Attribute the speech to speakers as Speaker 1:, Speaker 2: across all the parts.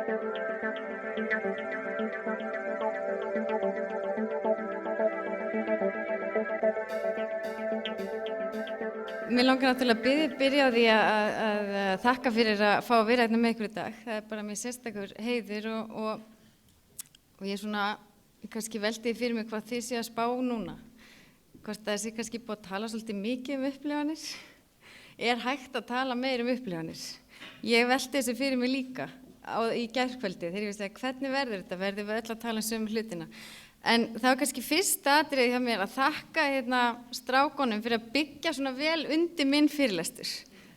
Speaker 1: Mér langar náttúrulega að byrja á því að þakka fyrir að fá að vera hérna með ykkur í dag. Það bara mér sérstakur heiður og ég svona kannski velti fyrir mig hvað þið sé að spá núna. Hvort það sé kannski búið að tala svolítið mikið upplifanir. Hægt að tala meir upplifanir? Ég velti þessu fyrir mig líka í gærkvöldi þegar ég veist að hvernig verður þetta? Verður við öll að tala sömu hlutina? En það var kannski fyrsta atriði hjá mér að þakka strákonum fyrir að byggja svona vel undir minn fyrirlestur.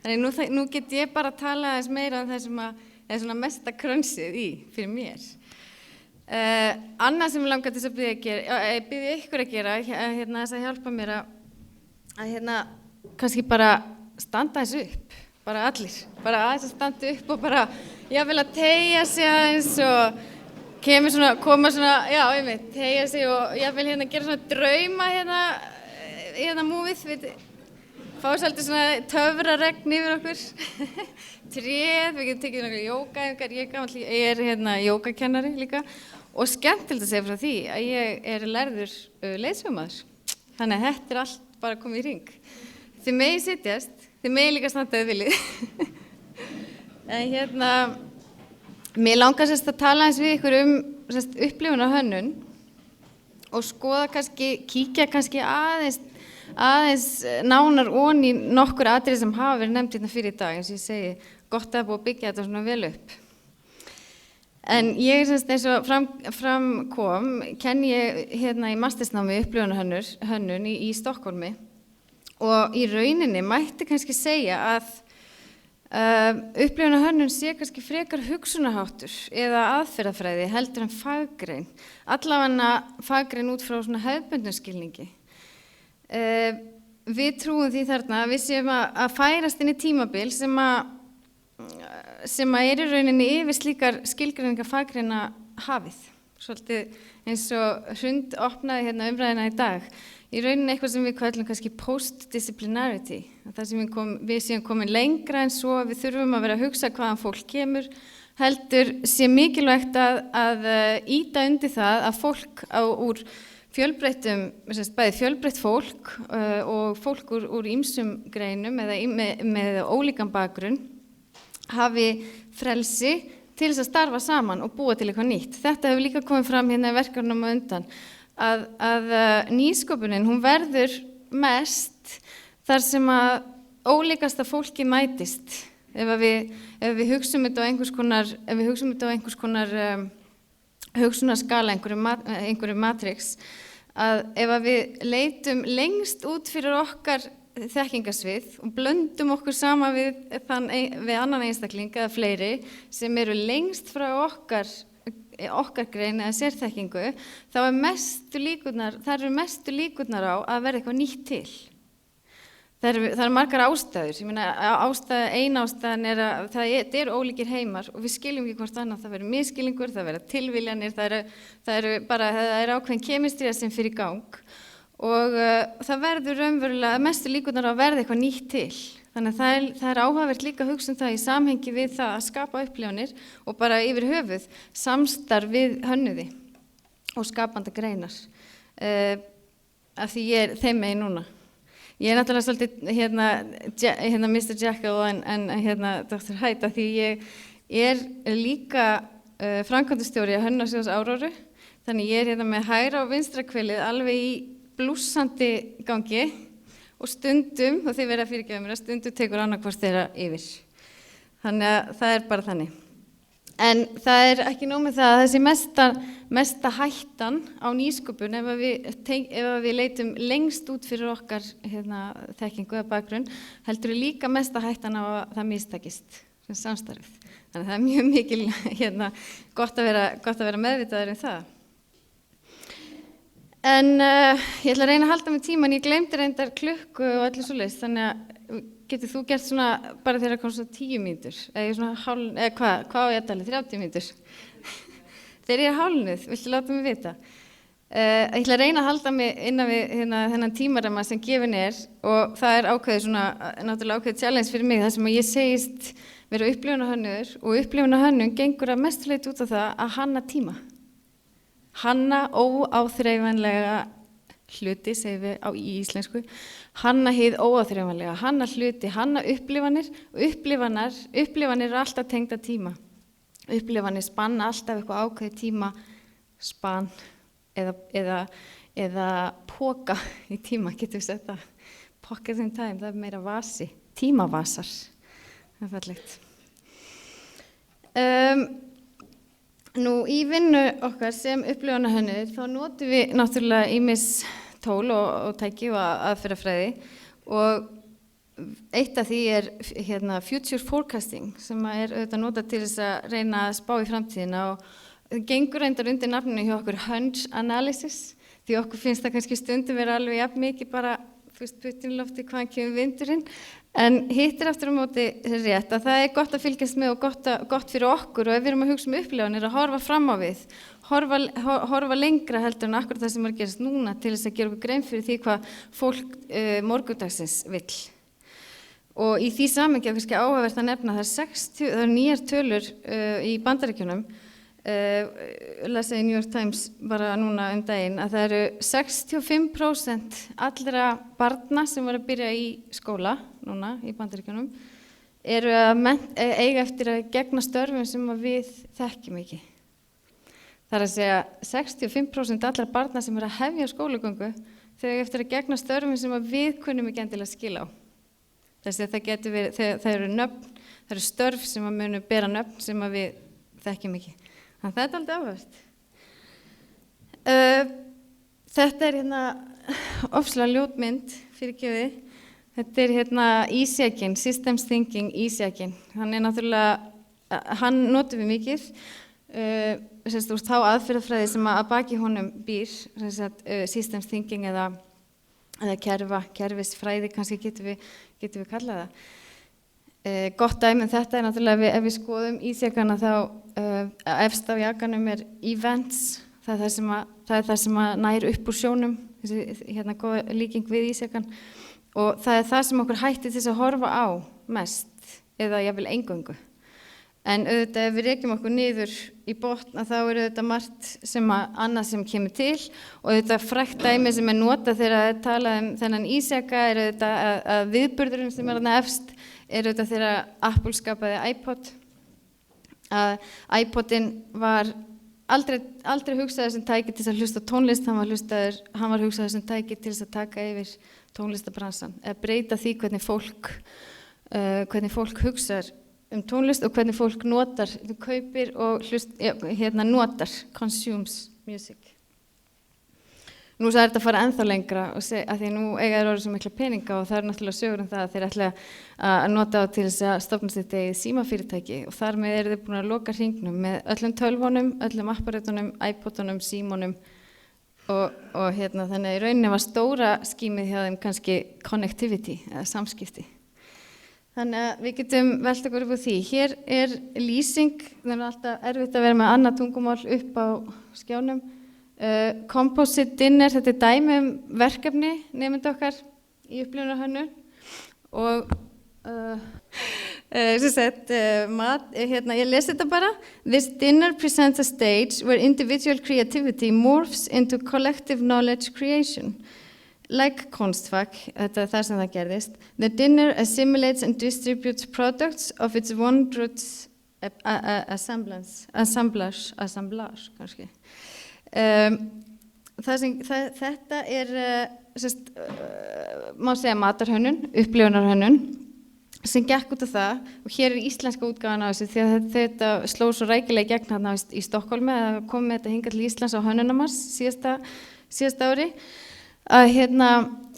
Speaker 1: Þannig nú get ég bara að tala aðeins meira um það sem er svona mesta krönsið fyrir mér. Annað sem ég langar til þess að biðja ykkur að gera, þess að hjálpa mér að kannski bara standa þessu upp, bara allir. Bara aðeins að standa upp og bara, jafnvel að teygja sig aðeins og koma svona, teygja sig og jafnvel gera svona drauma múfið, fá svolítið svona töfraregn yfir okkur. Tréð, við getum tekið nokkra jógaæfingar, ég er jógakennari líka og skemmtilegt að segja frá því að ég er lærður leiðsögumaður. Þannig að þetta er allt bara komið í hring. Þið megið sitjast, þið megið líka standa ef viljið. En mér langar að tala eins við ykkur upplifun á hönnun og kíkja kannski aðeins nánar onni nokkur atriði sem hafa verið nefnd hérna fyrir í dag, eins og ég segi, gott að búið að byggja þetta svona vel upp. En ég eins og fram kom, kenni ég í mastersnámi upplifunarhönnun í Stokkhólmi og í rauninni mætti kannski segja að upplifunarhönnun sé kannski frekar hugsunarháttur eða aðferðafræði heldur en faggrein, allavega faggrein út frá svona hefðbundnum skilningi. Við trúum því þarna að við séum að færast inn í tímabil sem er í rauninni yfir slíkar skilgreiningar faggreina hafið. Svolítið eins og Hrund opnaði umræðina í dag. Í rauninni eitthvað sem við köllum kannski post-disciplinarity. Það sem við séum komin lengra en svo við þurfum að vera að hugsa hvaðan fólk kemur, heldur sé mikilvægt að ýta undir það að fólk úr fjölbreyttum, bæði fjölbreytt fólk og fólk úr ýmsum greinum eða með ólíkan bakgrunn hafi frelsi til þess að starfa saman og búa til eitthvað nýtt. Þetta hefur líka komið fram í verkefnum á undan. Að nýsköpunin, hún verður mest þar sem að ólíkasta fólki mætist. Ef við hugsum þetta á einhvers konar hugsunarskala, einhverju matrix, að ef við leitum lengst út fyrir okkar þekkingasvið og blöndum okkur sama við annan einstakling eða fleiri sem eru lengst frá okkar grein eða sérþekkingu, þá eru mestu líkurnar á að verða eitthvað nýtt til. Það eru margar ástæður. Ég meina, ein ástæðan er að það eru ólíkir heimar og við skiljum ekki hvort annað. Það verður misskilningur, það verður tilviljanir, það er ákveðin kemistría sem fyrir gang og það verður raunverulega mestu líkurnar á að verða eitthvað nýtt til. Þannig að það er áhugavert líka að hugsa það í samhengi við það að skapa upplifanir og bara yfir höfuð samstarf við hönnuði og skapandi greinar. Af því ég er þeim megin núna. Ég er náttúrulega svolítið Mr. Jekyll en Dr. Hyde af því ég er líka framkvæmdastjóri að Hönnunarsjóðs Áróru. Þannig ég er með hægra og vinstra kvelið alveg í blússandi gangi. Og stundum, og þið verða að fyrirgefa mér, að stundum tekur annarkvort þeirra yfir. Þannig að það er bara þannig. En það er ekki nóg með það að þessi mesta hættan á nýsköpun ef við leitum lengst út fyrir okkar þekkingu eða bakgrunn, heldur við líka mesta hættan á að það mistakist sem samstarfið. Þannig að það er mjög mikil gott að vera meðvitaður um það. En ég ætla að reyna að halda með tíman, ég gleymdi reyndar klukku og allir svoleiðis, þannig að getur þú gert svona bara þegar það kom svona 10 mínútur, eða hvað á ég að tala, 30 mínútur? Þegar ég er hálfnuð, viltu láta mig vita? Ég ætla að reyna að halda mig innan við þennan tímaramma sem gefin er og það er náttúrulega ákveðið challenge fyrir mig, þar sem ég segist vera upplifunarhönnuður og upplifunarhönnun gengur að mestu leyti út á það að hanna tíma. Hanna óáþreifanlega hluti, segjum við í íslensku, hanna hið óáþreifanlega, hanna hluti, hanna upplifanir og upplifanir eru alltaf tengda tíma. Upplifanir spanna alltaf eitthvað ákveðið tíma, span eða póka í tíma, getur við sett það. Pocket in time, það meira vasi, tímavasar, það fallegt. Nú í vinnu okkar sem upplifunarhönnuðir þá notum við náttúrulega ýmis tól og tæki og aðferðafræði og eitt af því future forecasting sem auðvitað notað til þess að reyna að spá í framtíðina og gengur reyndar undir nafninu hjá okkur hunch analysis því okkur finnst það kannski stundum vera alveg jafn mikið bara puttin í lofti hvaðan kemur vindurinn en hitt aftur á móti rétt að það gott að fylgjast með og gott fyrir okkur og ef við erum að hugsa upplifanir að horfa fram á við, horfa lengra heldur en akkurat það sem gerast núna til þess að gera okkur grein fyrir því hvað fólk morgundagsins vill. Og í því samhengi kannski áhugavert að nefna það er nýjar tölur í Bandaríkjunum lesa í New York Times bara núna daginn að það eru 65% allra barna sem voru að byrja í skóla núna í Bandaríkjunum eru að eiga eftir að gegna störfum sem við þekkjum ekki. Það er að segja 65% allra barna sem eru að hefja skólagöngu þau eiga eftir að gegna störfum sem við kunnum ekki endilega skila á. Þess að það getur verið, það eru nöfn, það eru störf sem munu bera nöfn sem við þekkjum ekki. Þannig að þetta er aldrei áhugavert. Þetta er ofsalega ljót mynd, fyrirgefiði. Þetta er ísjakinn, Systems Thinking ísjakinn. Hann náttúrulega, hann notum við mikið. Þá aðferðafræði sem að baki honum býr, Systems Thinking eða kerfisfræði, kannski getum við kallað það. Gott dæmi þetta náttúrulega ef við skoðum ísjakana þá efst á jakanum events, það er það sem nær upp úr sjónum, þessi góða líking við ísjakan og það er það sem okkur hættir til þess að horfa á mest eða jafnvel eingöngu. En auðvitað ef við rekjum okkur niður í botn þá er auðvitað margt annað sem kemur til og auðvitað frægt dæmi sem notað þegar talað þennan ísjaka er auðvitað að viðburðurinn sem þarna efst er auðvitað þegar Apple skapaði iPod. iPodinn var aldrei hugsaður sem tæki til þess að hlusta tónlist, hann var hugsaður sem tæki til þess að taka yfir tónlistabransan, eða breyta því hvernig fólk hugsar tónlist og hvernig fólk notar, kaupir og notar, consumes music. Nú það er þetta að fara ennþá lengra og að því nú eiga þeir orðið svo mikla peninga og það er náttúrulega sögur það að þeir ætla að nota á til þess að stofna sitt eigið símafyrirtæki og þar með eru þeir búin að loka hringnum með öllum tölvunum, öllum apparatunum, iPodunum, símunum og þannig í rauninni var stóra skímið hjá þeim kannski connectivity eða samskipti. Þannig að við getum velt okkur upp á því. Hér er lýsing, það er alltaf erfitt að vera með annað tungumál upp á skjánum. Composite dinner, þetta er dæmi verkefni nemenda okkar í upplifunarhönnun og ég lesi þetta bara. This dinner presents a stage where individual creativity morphs into collective knowledge creation. Like Konstfag, þetta er það sem það gerðist, the dinner assimilates and distributes products of its wondrous assemblage kannski. Þetta er má segja matarhönnun, upplifunarhönnun sem gekk út af það og hér er íslenska útgáfan á þessu því að þetta sló svo rækilega gegn hérna í Stokkhólmi að komið þetta hingað til Íslands á Hönnunarmars síðasta ári að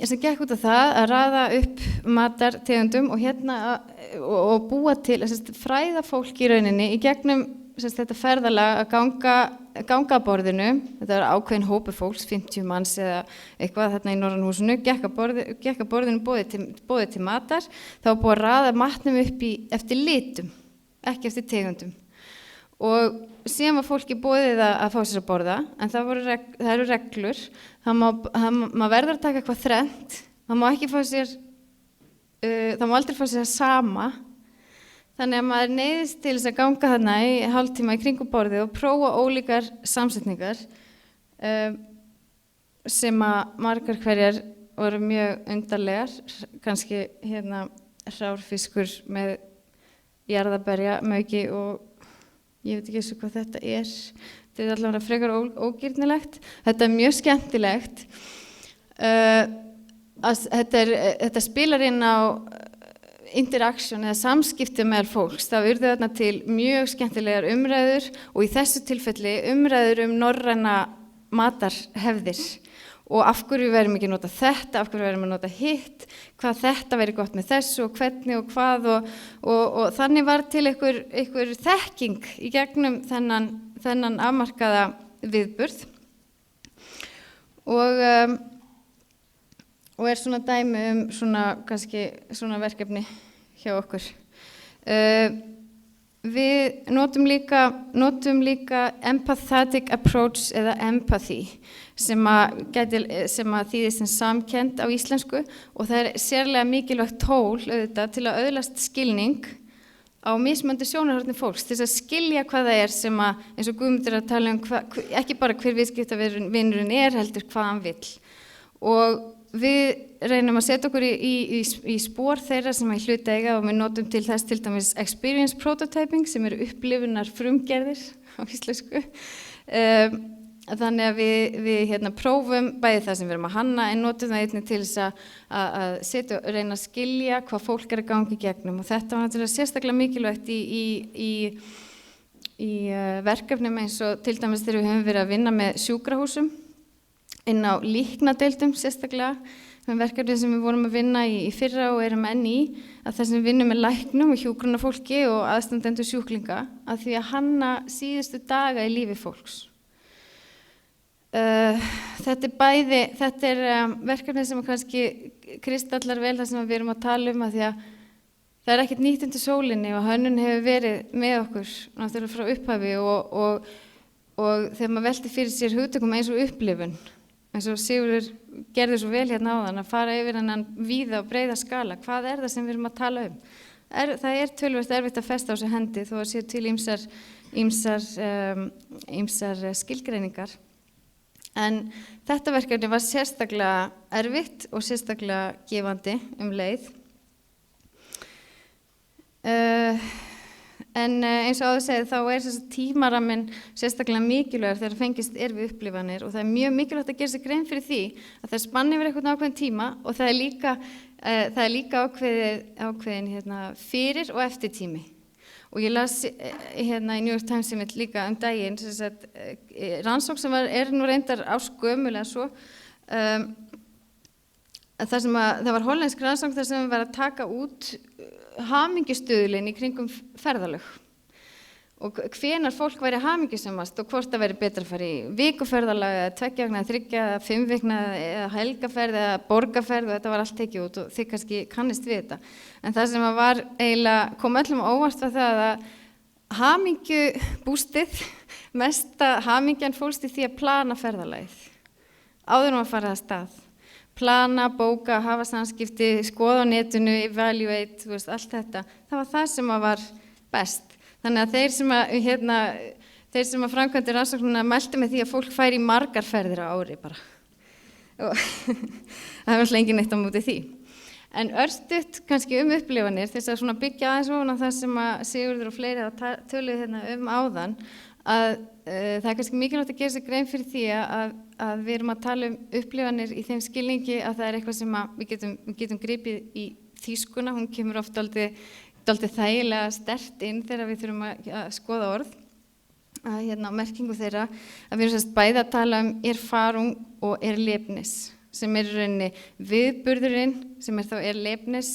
Speaker 1: sem gekk út af það að raða upp matartegundum og búa til fræða fólk í rauninni í gegnum þetta ferðalag að ganga að borðinu, þetta var ákveðin hópur fólks, 50 manns eða eitthvað þarna í Norrannhúsinu, gekk að borðinu boðið til matar, þá var búið að raða matnum upp eftir litum, ekki eftir tegundum. Og síðan var fólki boðið að fá sér að borða, en það eru reglur, maður verður að taka eitthvað þrennt, það má aldrei fá sér sama, Þannig að maður neyðist til þess að ganga þarna í hálftíma í kringum borðið og prófa ólíkar samsetningar sem að margar hverjar voru mjög undarlegar, kannski hrárfiskur með jarðarberja mauki og ég veit ekki hvað þetta er. Þetta er allavega frekar ógirnilegt. Þetta er mjög skemmtilegt. Þetta spilar inn á interaction eða samskipti meðal fólks. Það urðu þarna til mjög skemmtilegar umræður og í þessu tilfelli umræður norræna matarhefðir og af hverju verðum ekki að nota þetta, af hverju verðum að nota hitt, hvað þetta væri gott með þessu og hvernig og hvað og þannig var til einhver þekking í gegnum þennan afmarkaða viðburð og er svona dæmi kannski svona verkefni hjá okkur. Við notum líka empathetic approach eða empathy sem að þýðist sem samkennd á íslensku og það er sérlega mikilvægt tól auðvitað til að öðlast skilning á mismunandi sjónarhorni fólks til þess að skilja hvað það er sem að eins og Guðmundur að tala ekki bara hver viðskiptavinurinn heldur hvað hann vill og við reynum að setja okkur í spor þeirra sem í hlut eiga og við notum til þess til dæmis experience prototyping sem eru upplifunar frumgerðir á íslensku. Þannig að við prófum bæði það sem við erum að hanna en notum það einnig til þess að setja og reyna að skilja hvað fólk er að ganga í gegnum og þetta var náttúrulega sérstaklega mikilvægt í verkefnum eins og til dæmis þegar við höfum verið að vinna með sjúkrahúsum inn á líknadeildum sérstaklega verkefni sem við vorum að vinna í fyrra og erum enn í að það sem við vinnum með læknum og hjúkrunarfólki og aðstandendur sjúklinga að því að hanna síðustu daga í lífi fólks. Þetta er verkefni sem kannski kristallar vel það sem við erum að tala að því að það er ekkert nýtt undir sólinni og hönnun hefur verið með okkur náttúrulega frá upphafi og þegar maður velti fyrir sér hugtökum eins og upplifun eins og Sigurður gerði svo vel hérna áðan að fara yfir hennan víða og breiða skala. Hvað er það sem við erum að tala um? Það er töluvert erfitt að festa á þessu hendi þó að séu til ýmsar skilgreiningar. En þetta verkefni var sérstaklega erfitt og sérstaklega gefandi leið. En eins og áður segið þá er þessi tímaramminn sérstaklega mikilvægur þegar fengist við upplifanir og það er mjög mikilvægt að gera sér grein fyrir því að það spanni yfir einhvern ákveðin tíma og það er líka ákveðin fyrir og eftir tími. Og ég las í New York Times líka daginn rannsókn sem er nú reyndar ársgömul eða svo það var hollensk rannsókn þar sem var að taka út hamingjustuðlinn í kringum ferðalög og hvenær fólk væri hamingjusamast og hvort það væri betra að fara í vikuferðalag eða 2 vikna, 3 eða 5 vikna eða helgaferð eða borgarferð og þetta var allt tekið út og þið kannski kannist við þetta. En það sem var eiginlega kom öllum óvart var það að hamingjubústið, mesta hamingjan fólst í því að plana ferðalagið áður að fara að stað. Plana, bóka, hafa samskipti, skoða á netinu, evaluate, allt þetta. Það var það sem var best. Þannig að þeir sem að framkvæmdu rannsóknina mæltu með því að fólk færi í margar ferðir á ári bara. Og það var engin neitt á móti því. En örstutt kannski upplifanir þess að byggja aðeins ofan á það sem að Sigurður og fleiri töluðu áðan að það er kannski mikilvægt að gera sér grein fyrir því að við erum að tala upplifanir í þeim skilningi að það er eitthvað sem við getum gripið í þýskuna, hún kemur oft dálítið þægilega sterkt inn þegar við þurfum að skoða orð merkingu þeirra að við erum bæði að tala Erfahrung og Erlebnis sem í rauninni viðburðurinn sem þá Erlebnis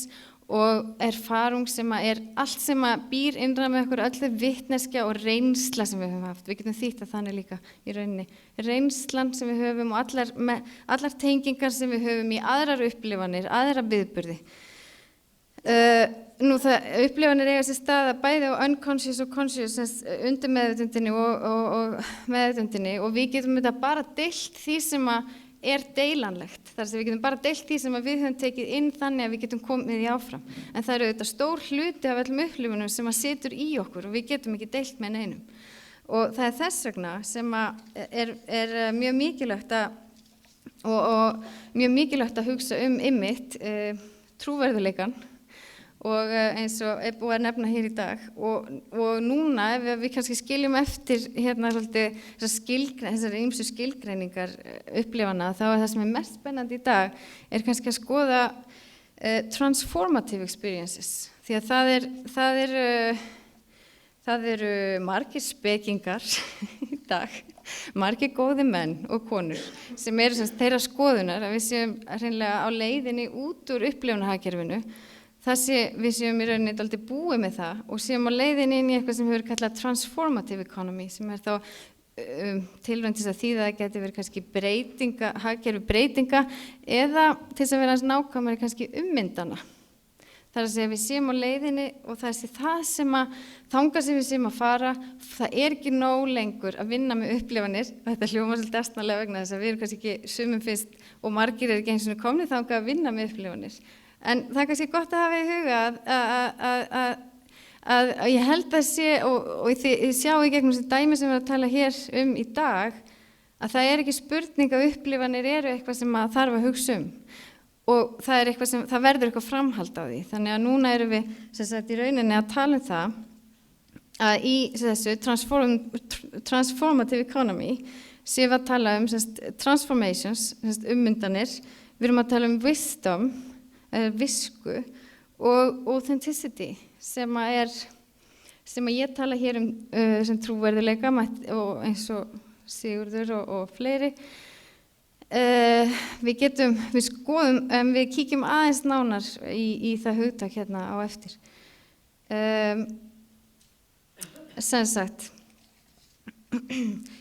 Speaker 1: og Erfahrung sem allt sem býr innra með okkur, öllu vitneskja og reynsla sem við höfum haft. Við getum þýtt að þannig líka í rauninni. Reynslan sem við höfum og allar tengingar sem við höfum í aðrar upplifanir, aðra viðburði. Upplifanir eiga sér stað bæði á unconscious og conscious, undir meðvitundinni og meðvitundinni og við getum þetta bara deilt því sem deilanlegt. Þar sem við getum bara deilt því sem við höfum tekið inn þannig að við getum komið því áfram. En það eru auðvitað stór hluti af öllum upplifunum sem að situr í okkur og við getum ekki deilt með neinum. Og það þess vegna sem er mjög mikilvægt og mjög mikilvægt að hugsa einmitt trúverðuleikann og eins og búið að nefna hér í dag og núna ef við kannski skiljum eftir hérna svolítið þessar ýmsu skilgreiningar upplifana þá það sem mest spennandi í dag kannski að skoða transformative experiences því að það eru margir spekingar í dag, margir góði menn og konur sem eru þeirra skoðunar að við séum hreinlega á leiðinni út úr upplifunarhagkerfinu við séum í rauninni dálítið búið með það og séum á leiðinni inn í eitthvað sem hefur kallað transformative economy sem þá tilraun til að þýða að geti verið kannski hagkerfi breytinga eða til þess að vera nákvæmari kannski ummyndana. Það að segja við séum á leiðinni og það sem þangað sem við séum að fara, það ekki nóg lengur að vinna með upplifanir og þetta hljómar svolítið astnalega vegna þess að við erum kannski ekki sumum fyrst og margir ekki eins og komnir þangað að vinna með upplifanir. En það kannski gott að hafa í huga að ég held að sé og þið sjá í gegnum þessi dæmi sem við erum að tala hér í dag að það ekki spurning að upplifanir eru eitthvað sem maður þarf að hugsa og það eitthvað það verður eitthvað framhald á því. Þannig að núna erum við í rauninni að tala það að í þessu transformative economy séum við að tala transformations, ummyndanir, við erum að tala wisdom, visku og authenticity sem ég tala hér sem trúverðuleika og eins og Sigurður og fleiri við skoðum við kíkjum aðeins nánar í það hugtak hérna á eftir sem sagt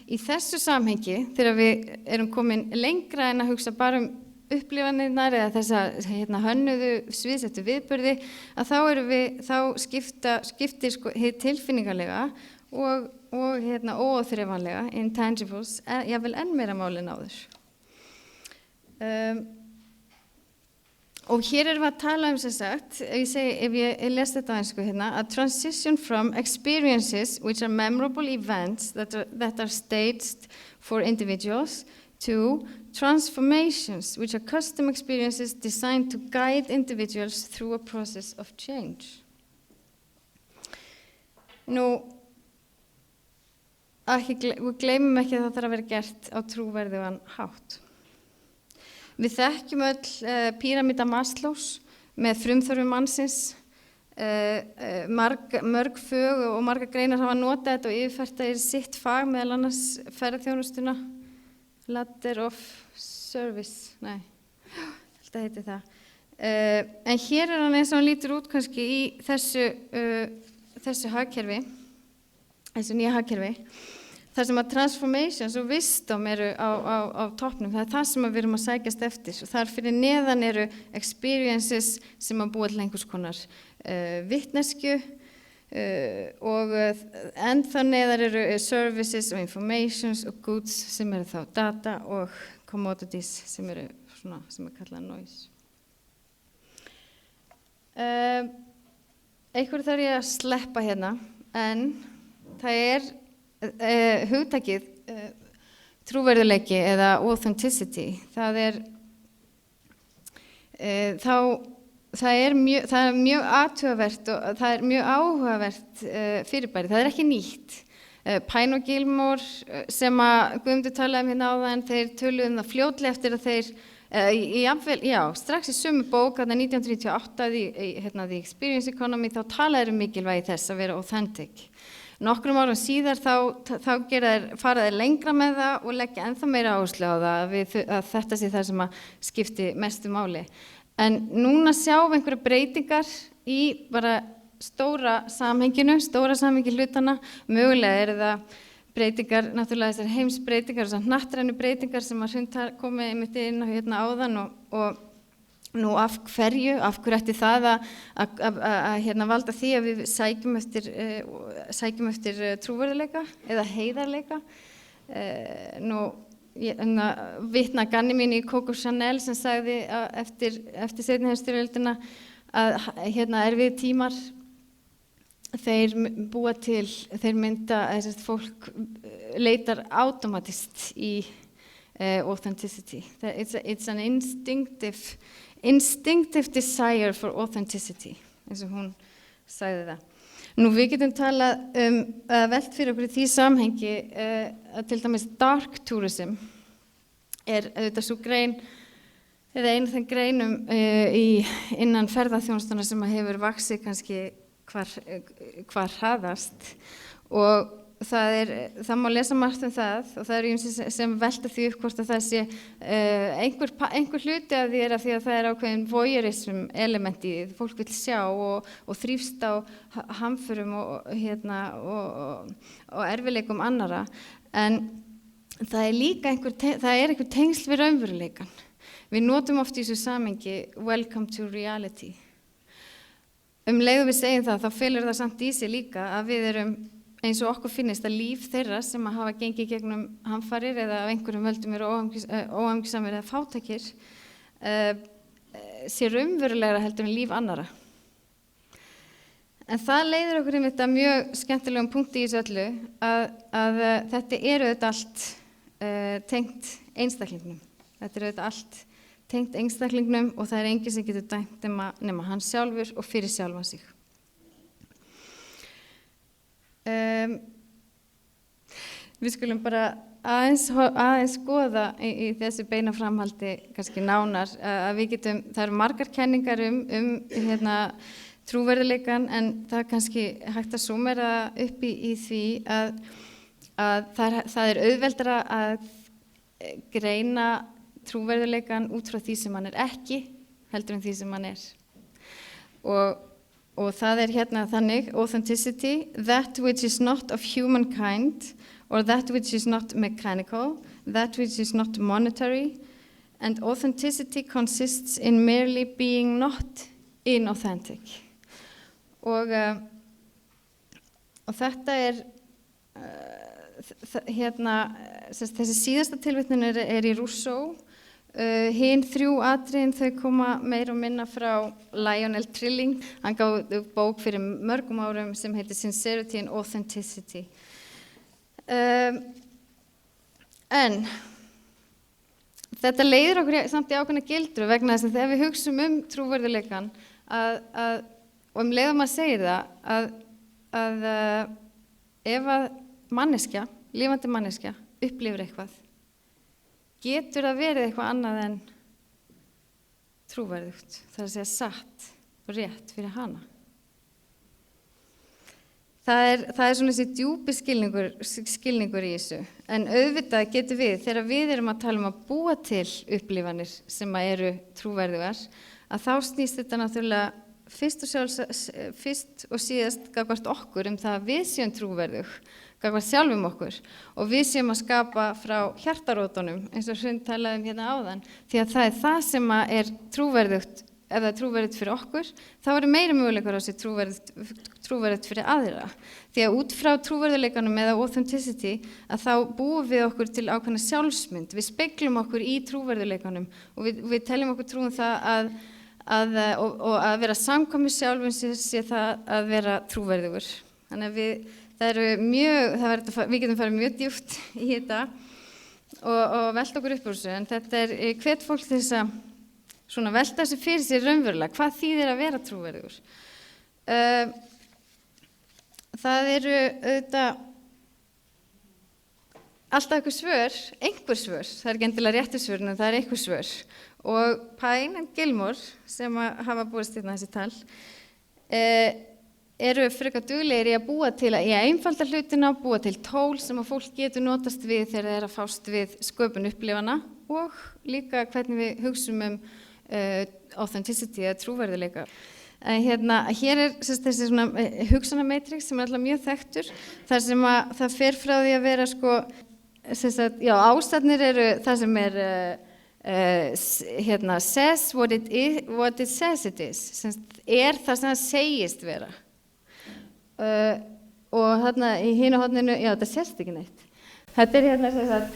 Speaker 1: í þessu samhengi þegar við erum komin lengra en að hugsa bara upplifanirnar eða þessa hönnuðu sviðsettu viðburði að þá skiptir hið tilfinningalega og óþreifanlega intangibles jafnvel enn meira máli en áður. Og hér erum við að tala sem sagt, ef ég les þetta á ensku hérna, a transition from experiences which are memorable events that are staged for individuals to transformations which are custom experiences designed to guide individuals through a process of change. Nú, við gleymum ekki að það þarf að vera gert á trúverðugan hátt. Við þekkjum öll píramída Maslows með frumþörfum mannsins, mörg fög og margar greinar hafa notað þetta og yfirfært það sitt fag meðal annars ferðaþjónustuna, ladder of service, þetta heitir það. En hér hann eins og hann lítur út kannski í þessu hagkerfi, þessu nýja hagkerfi, þar sem að transformations og wisdom eru á toppnum, það það sem við erum að sækjast eftir og þar fyrir neðan eru experiences sem að búa til einhvers konar vitneskju og ennþá neðar eru services og informations og goods sem eru þá data og commodities sem eru svona sem kallað noise. Einhverju þarf ég að sleppa hérna en það hugtakið trúverðuleiki eða authenticity það er mjög athugavert og það er mjög áhugavert fyrirbæri, það ekki nýtt. Pine og Gilmore sem að Guðmundur talaði hérna áðan, þeir töluðu það fljótlega eftir að þeir strax í sömu bók þarna 1998 The Experience Economy þá talaði mikilvægi þess að vera authentic. Nokkrum árum síðar þá fara þeir lengra með það og leggja ennþá meira áherslu á það að þetta sé það sem að skipti mestu máli. En núna sjáum við einhverja breytingar í bara stóra samhengi hlutana, mögulega það breytingar, náttúrulega þessar heimsbreytingar og þessar hnattrænu breytingar sem að Hrund komi einmitt inn á hérna áðan og nú af hverju ætti það að valda því að við sækjum eftir trúverðuleika eða heiðarleika. vitna Ganymede í Coco Chanel sem sagði eftir seinni heimsstyrjöldina að erfiðir tímar þeir mynda fólk leitar automatist í authenticity. It's an instinctive desire for authenticity, eins og hún sagði það. Nú við getum talað velt fyrir okkur í því samhengi að til dæmis dark tourism auðvitað svo grein eða einu af þeim greinum innan ferðaþjónustuna sem hefur vaxið kannski hvar hraðast og það má lesa margt það og það ýmsir sem velta því upp hvort að það sé einhver hluti af því að það ákveðin voyeurism element í því, fólk vill sjá og þrífst á hamförum og erfiðleikum annarra, en það er líka einhver tengsl við raunveruleikann. Við notum oft í þessu samhengi welcome to reality. Leið og við segjum það, þá felur það samt í sig líka að við erum eins og okkur finnist að líf þeirra sem hafa gengið gegnum hamfarir eða af einhverjum völdum eru óhamingjusamir eða fátækir sé raunverulegra heldur en líf annara. En það leiðir okkur einmitt að mjög skemmtilegum punkti í þessu öllu að þetta eru auðvitað allt tengt einstaklingnum. Þetta eru auðvitað allt tengt einstaklingnum og það er enginn sem getur dæmt nema hann sjálfur og fyrir sjálfan sig. Við skulum bara aðeins skoða í þessu beina framhaldi kannski nánar að við getum, það eru margar kenningar trúverðuleikann, en það er kannski hægt að súmmera upp í því að það er auðveldara að greina trúverðuleikann út frá því sem hann er ekki heldur en því sem hann er. Og það er þannig, authenticity, that which is not of humankind, or that which is not mechanical, that which is not monetary, and authenticity consists in merely being not inauthentic. Og þetta er, þessi síðasta tilvitnun er í Rousseau. Hin þrjú atriðin þau koma meira og minna frá Lionel Trilling. Hann gaf bók fyrir mörgum árum sem heitir Sincerity and Authenticity. En þetta leiðir okkur samt í ákveðna gildru vegna þess að þegar við hugsum trúverðuleikann og leiðum að segja það að ef að manneskja, lifandi manneskja, upplifir eitthvað, getur það verið eitthvað annað en trúverðugt, það er að segja satt og rétt fyrir hana. Það er svona þessi djúpi skilningur í þessu, en auðvitað getur við, þegar við erum að tala að búa til upplifanir sem eru trúverðugar, að þá snýst þetta náttúrulega fyrst og síðast gagnvart okkur það að við séum trúverðug, gagnvart sjálfum okkur og við séum að skapa frá hjartarótunum eins og Hrund talaði áðan, því að það er það sem er trúverðugt. Ef það er trúverðugt fyrir okkur, þá eru meiri möguleikar á sér trúverðugt fyrir aðra. Því að út frá trúverðuleikanum eða authenticity að þá búum við okkur til ákveðna sjálfsmynd. Við speglum okkur í trúverðuleikanum og við teljum okkur trúum það að vera samkvæmur sjálfum sé það að vera trúverðugur. Þannig að við getum farið mjög djúpt í þetta og velta okkur upp úr þessu, en þetta er hvet fólk til þess að svona velta þessu fyrir sér raunverulega, hvað þýðir að vera trúverðugur? Það eru auðvitað alltaf einhver svör, það er ekki endilega réttu svör, en það er einhver svör. Og Pine and Gilmore, sem hafa búist þessi tal, eru frekar duglegir í að búa til í að einfalda hlutina, búa til tól sem að fólk getur notast við þegar það er að fást við sköpun upplifana og líka hvernig við hugsum authenticity eða trúverðuleika. Hér er þessi svona hugsanamatrix sem er alltaf mjög þekktur, þar sem að það fer frá því að vera ástæðnir eru það sem er says what it says it is, er það sem það segist vera. Og þarna í hinu horninu, þetta sést ekki neitt. Þetta er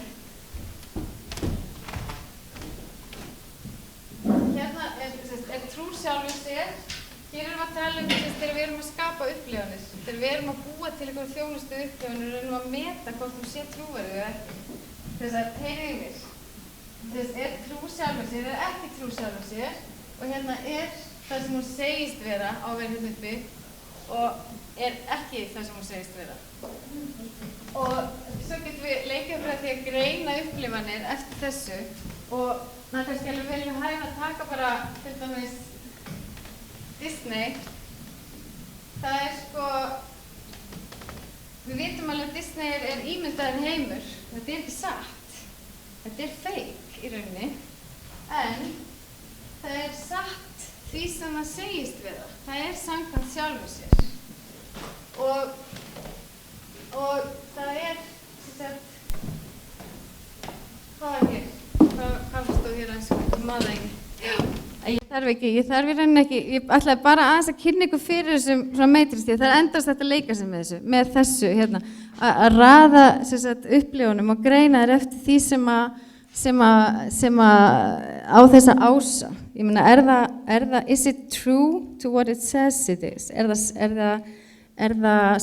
Speaker 1: Hér erum við að tala þegar við erum að skapa upplifanir, þegar við erum að búa til einhverju þjónustu upplifanir og erum að meta hvort hún sé trúverðug eða ekki. Þess að heyrðu í mér. Er trú sjálfur sér, ekki trú sjálfur sér og hérna það sem hún segist vera á að vera hérna uppi og ekki það sem hún segist vera. Og svo getum við leikið frá því að greina upplifanir eftir þessu og það er kannski alveg vel hægt að taka bara til dæmis Disney. Það sko, við vitum alveg að Disney ímyndaður heimur, þetta ekki satt. Þetta fake í rauninni, en það satt því sem það segist vera. Það samkvæmt sjálfu sér. Og það sem sagt, hvað hér? Hvað stóð hér aðeins? Ég man það ekki. Ég þarf í rauninni ekki, ég ætlaði bara aðeins að kynna ykkur fyrir þessum frá Matrix, því það endast þetta að leika sig með þessu hérna, að raða upplifunum og greina þær eftir því sem á þessa ása. Ég meina, er það, is it true to what it says it is? Er það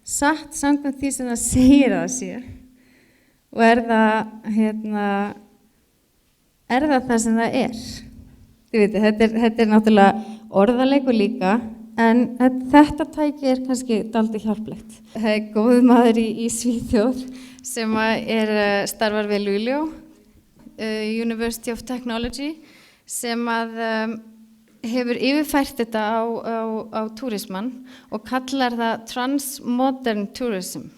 Speaker 1: satt samkvæmt því sem það segir að það sé? Og er það sem það er? Þið veitir, þetta náttúrulega orðaleikur líka, en þetta tæki kannski dálítið hjálplegt. Það góður maður í Svíþjóð sem starfar við Luleå, University of Technology, sem hefur yfirfært þetta á túrismann og kallar það transmodern tourism.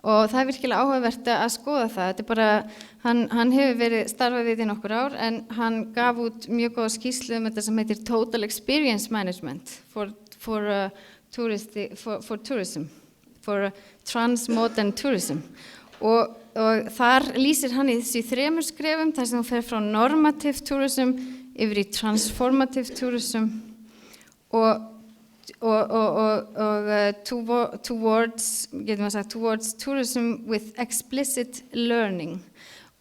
Speaker 1: Og það virkilega áhugavert að skoða það. Þetta bara, hann hefur starfað við í nokkur ár, en hann gaf út mjög góða skýrslu þetta sem heitir Total Experience Management for tourism, for transmodern tourism. Og þar lýsir hann í þessu 3 skrefum, þar sem hún fer frá normative tourism yfir í transformative tourism og towards tourism with explicit learning.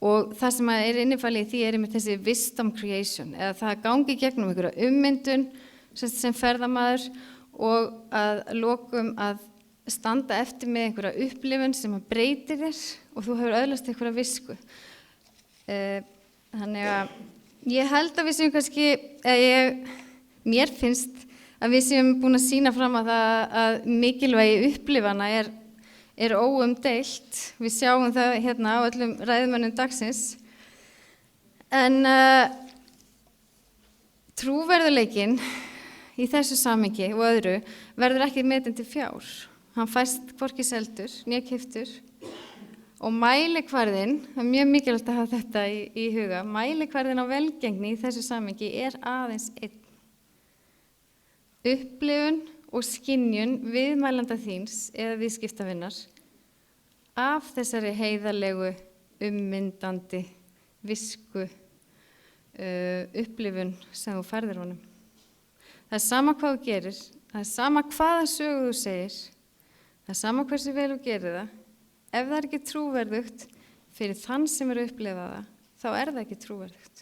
Speaker 1: Og það sem innifalið í því einmitt þessi wisdom creation, eða það gangi gegnum einhverja ummyndun sem ferðamaður og að lokum að standa eftir með einhverja upplifun sem að breytir þér og þú hefur öðlast einhverja visku. Þannig að ég held að við séum kannski, mér finnst að við séum búin að sýna fram að að mikilvægi upplifana er óumdeilt. Við sjáum það hérna á öllum ræðumönnum dagsins. En trúverðuleikinn í þessu samhengi og öðru verður ekki metinn til fjár. Hann fæst hvorki seldur né keyptur. Og mælikvarðinn, það mjög mikilvægt að hafa þetta í huga, mælikvarðinn á velgengni í þessu samhengi aðeins einn. Upplifun og skynjun viðmælanda þíns eða viðskiptavinnar af þessari heiðarlegu, ummyndandi, visku upplifun sem þú færðir honum. Það sama hvað þú gerir, það sama hvaða sögu þú segir, það sama hversu vel þú gerir það. Ef það ekki trúverðugt fyrir þann sem að upplifa það, þá það ekki trúverðugt.